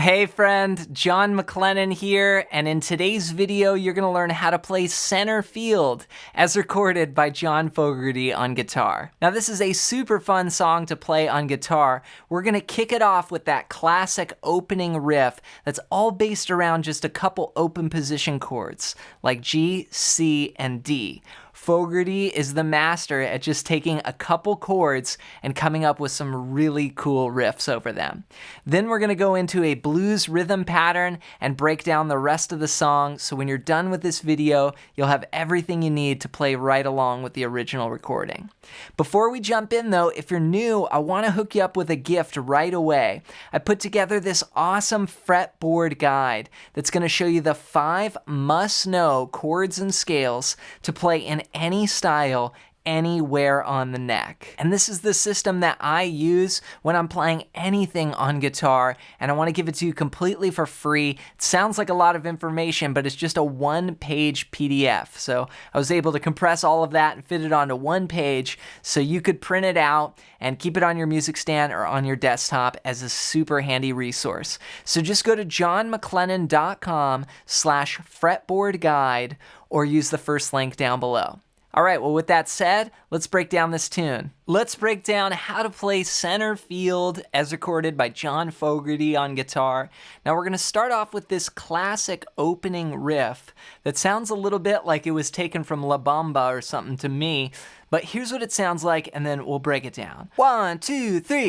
Hey friend, John MacLennan here, and in today's video you're going to learn how to play Centerfield as recorded by John Fogerty on guitar. Now this is a super fun song to play on guitar. We're going to kick it off with that classic opening riff that's all based around just a couple open position chords like G, C, and D. Fogerty is the master at just taking a couple chords and coming up with some really cool riffs over them. Then we're going to go into a blues rhythm pattern and break down the rest of the song, so when you're done with this video, you'll have everything you need to play right along with the original recording. Before we jump in though, if you're new, I want to hook you up with a gift right away. I put together this awesome fretboard guide that's going to show you the 5 must-know chords and scales to play in any style, anywhere on the neck. And this is the system that I use when I'm playing anything on guitar, and I want to give it to you completely for free. It sounds like a lot of information, but it's just a one-page PDF. So I was able to compress all of that and fit it onto one page so you could print it out and keep it on your music stand or on your desktop as a super handy resource. So just go to johnmaclennan.com/fretboardguide or use the first link down below. All right, well, with that said, let's break down this tune. Let's break down how to play Centerfield as recorded by John Fogerty on guitar. Now, we're going to start off with this classic opening riff that sounds a little bit like it was taken from La Bamba or something to me, but here's what it sounds like, and then we'll break it down. 1, 2, 3.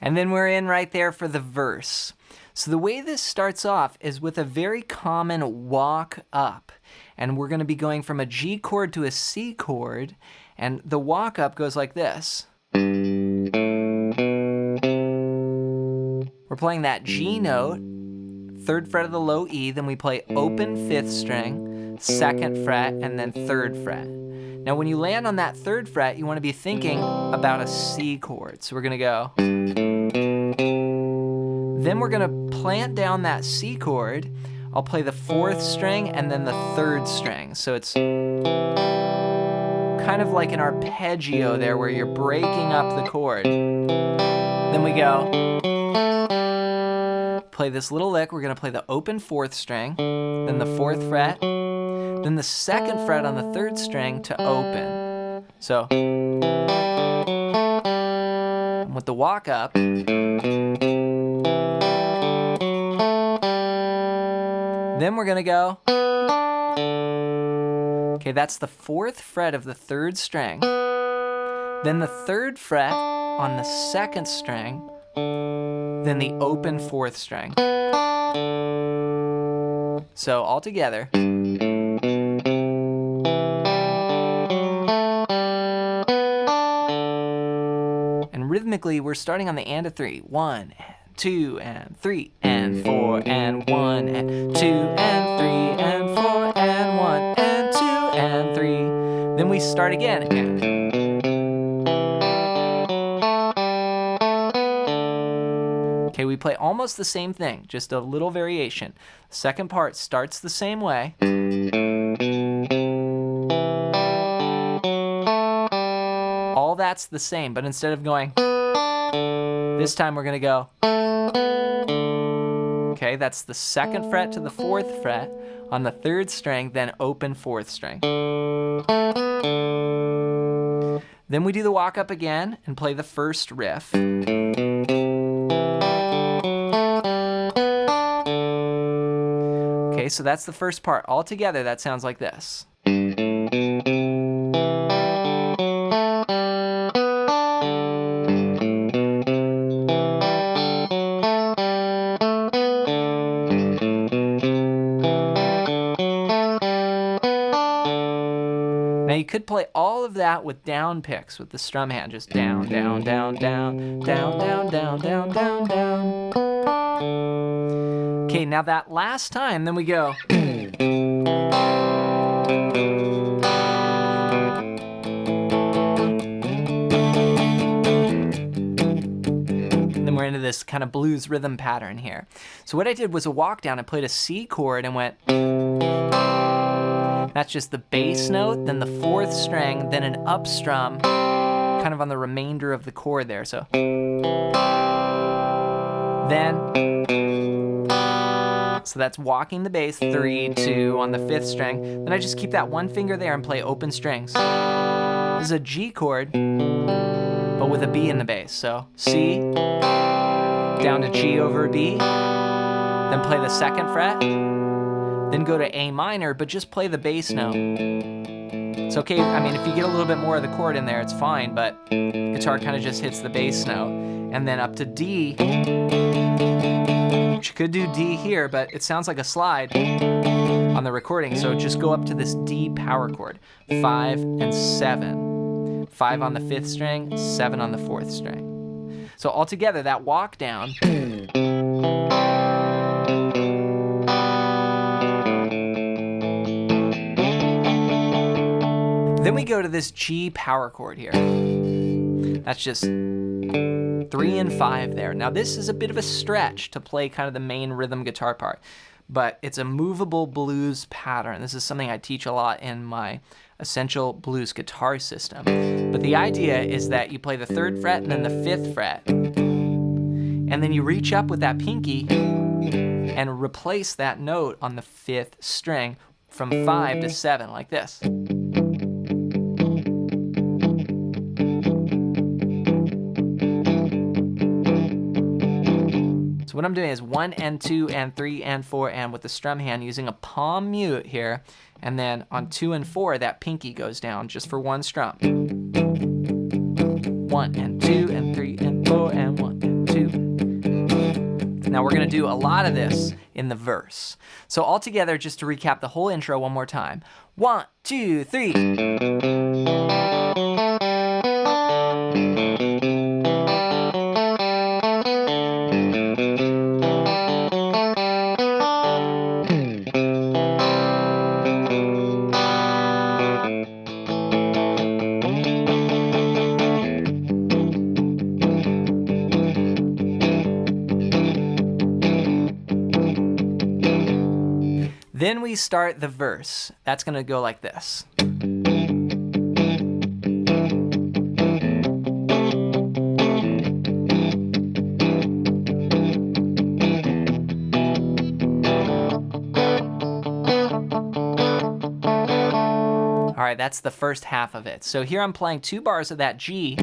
And then we're in right there for the verse. So the way this starts off is with a very common walk up. And we're going to be going from a G chord to a C chord. And the walk up goes like this. We're playing that G note, 3rd fret of the low E, then we play open 5th string, 2nd fret, and then 3rd fret. Now when you land on that 3rd fret, you want to be thinking about a C chord. So we're going to go. Then we're going to plant down that C chord. I'll play the 4th string and then the 3rd string. So it's kind of like an arpeggio there where you're breaking up the chord. Then we go. Play this little lick. We're going to play the open 4th string, then the 4th fret, then the 2nd fret on the 3rd string to open. So, with the walk up, then we're going to go. Okay, that's the 4th fret of the 3rd string. Then the 3rd fret on the 2nd string. Then the open 4th string. So all together. And rhythmically, we're starting on the and of 3. 1, 2, and 3, and 4, and 1, and 2, and 3, and 4, and 1, and 2, and 3. Then we start again. And. Okay, we play almost the same thing, just a little variation. The second part starts the same way. All that's the same, but instead of going, this time we're going to go. Okay, that's the 2nd fret to the 4th fret on the 3rd string, then open 4th string. Then we do the walk up again and play the first riff. Okay, so that's the first part. All together, that sounds like this. Now you could play all of that with down picks with the strum hand, just down, down, down, down, down, down, down, down, down, down. Okay, now that last time, then we go. We're into this kind of blues rhythm pattern here. So what I did was a walk down and played a C chord and went, that's just the bass note, then the fourth string, then an up strum, kind of on the remainder of the chord there. So that's walking the bass, 3, 2 on the fifth string. Then I just keep that one finger there and play open strings. This is a G chord, but with a B in the bass. So C, down to G over B, then play the second fret, then go to A minor, but just play the bass note. It's okay, I mean, if you get a little bit more of the chord in there, it's fine, but guitar kind of just hits the bass note. And then up to D, you could do D here, but it sounds like a slide on the recording, so just go up to this D power chord, 5 and 7. 5 on the fifth string, 7 on the fourth string. So altogether, that walk down. Then we go to this G power chord here. That's just 3 and 5 there. Now this is a bit of a stretch to play kind of the main rhythm guitar part, but it's a movable blues pattern. This is something I teach a lot in my Essential Blues Guitar System. But the idea is that you play the 3rd fret and then the 5th fret, and then you reach up with that pinky and replace that note on the 5th string from 5 to 7 like this. So what I'm doing is 1 and 2 and 3 and 4 and with the strum hand using a palm mute here, and then on 2 and 4 that pinky goes down just for one strum. 1 and 2 and 3 and 4 and 1 and 2. Now we're gonna do a lot of this in the verse. So all together, just to recap the whole intro one more time. 1, 2, 3. Then we start the verse. That's gonna go like this. All right, that's the first half of it. So here I'm playing 2 bars of that G,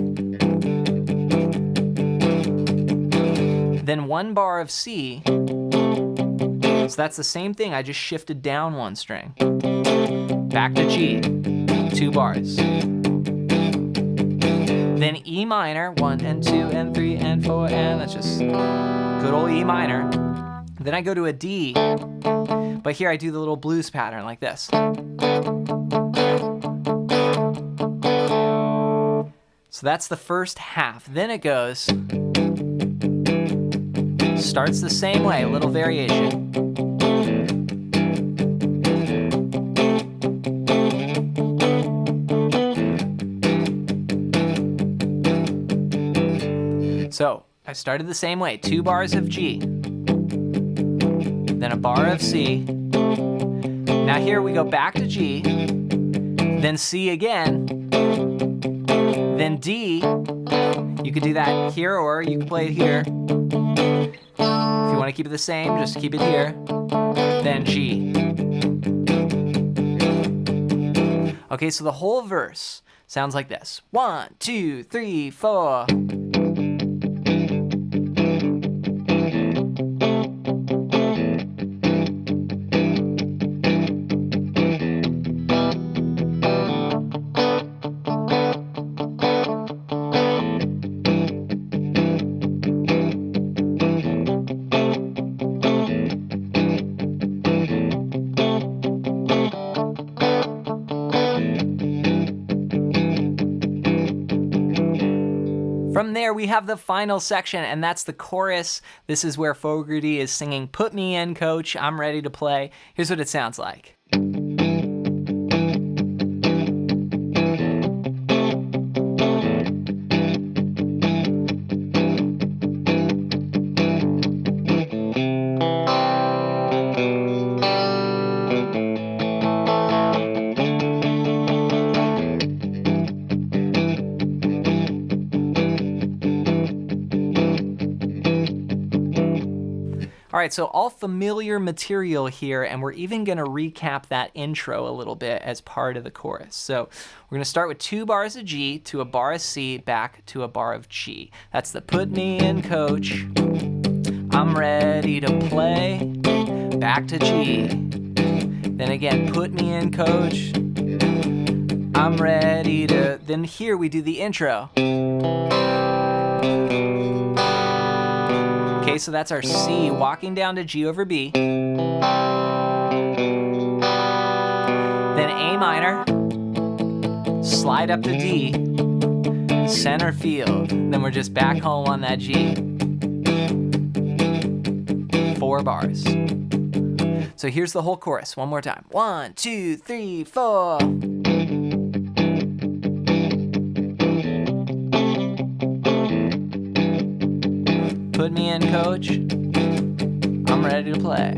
then 1 bar of C. So that's the same thing, I just shifted down 1 string. Back to G, 2 bars. Then E minor, 1 and 2 and 3 and 4, and that's just good old E minor. Then I go to a D, but here I do the little blues pattern like this. So that's the first half. Then it goes, starts the same way, a little variation. So I started the same way, 2 bars of G, then a bar of C. Now here we go back to G, then C again, then D. You could do that here or you could play it here. If you want to keep it the same, just keep it here. Then G. Okay, so the whole verse sounds like this. 1, 2, 3, 4. From there, we have the final section, and that's the chorus. This is where Fogerty is singing, "Put me in, coach, I'm ready to play." Here's what it sounds like. All right, so all familiar material here, and we're even gonna recap that intro a little bit as part of the chorus. So we're gonna start with 2 bars of G to a bar of C, back to a bar of G. That's the put me in, coach, I'm ready to play, back to G. Then again, put me in, coach, I'm ready to, then here we do the intro. Okay, so that's our C, walking down to G over B. Then A minor, slide up to D, Centerfield. Then we're just back home on that G. 4 bars. So here's the whole chorus, one more time. 1, 2, 3, 4. Put me in, coach, I'm ready to play.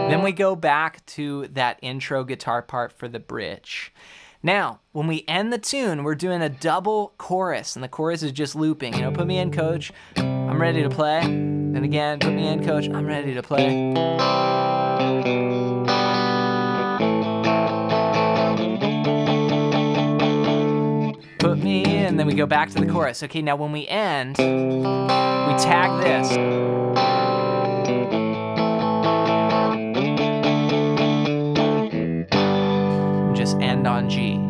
Then we go back to that intro guitar part for the bridge. Now, when we end the tune, we're doing a double chorus, and the chorus is just looping. You know, put me in, coach, I'm ready to play. Then again, put me in, coach, I'm ready to play. Put me in, then we go back to the chorus. Okay, now when we end, we tag this. Just end on G.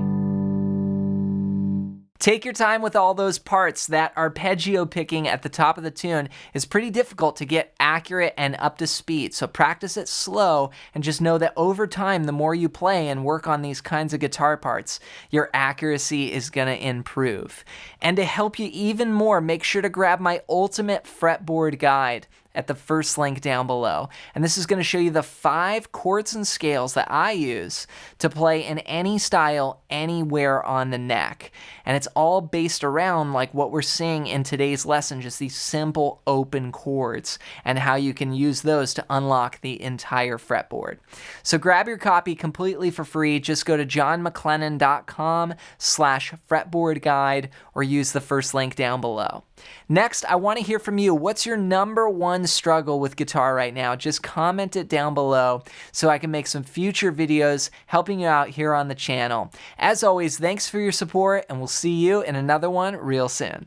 Take your time with all those parts. That arpeggio picking at the top of the tune is pretty difficult to get accurate and up to speed. So practice it slow and just know that over time, the more you play and work on these kinds of guitar parts, your accuracy is gonna improve. And to help you even more, make sure to grab my ultimate fretboard guide at the first link down below. And this is going to show you the 5 chords and scales that I use to play in any style anywhere on the neck. And it's all based around like what we're seeing in today's lesson, just these simple open chords and how you can use those to unlock the entire fretboard. So grab your copy completely for free. Just go to johnmclennan.com/fretboard guide or use the first link down below. Next, I want to hear from you. What's your #1 struggle with guitar right now? Just comment it down below so I can make some future videos helping you out here on the channel. As always, thanks for your support, and we'll see you in another one real soon.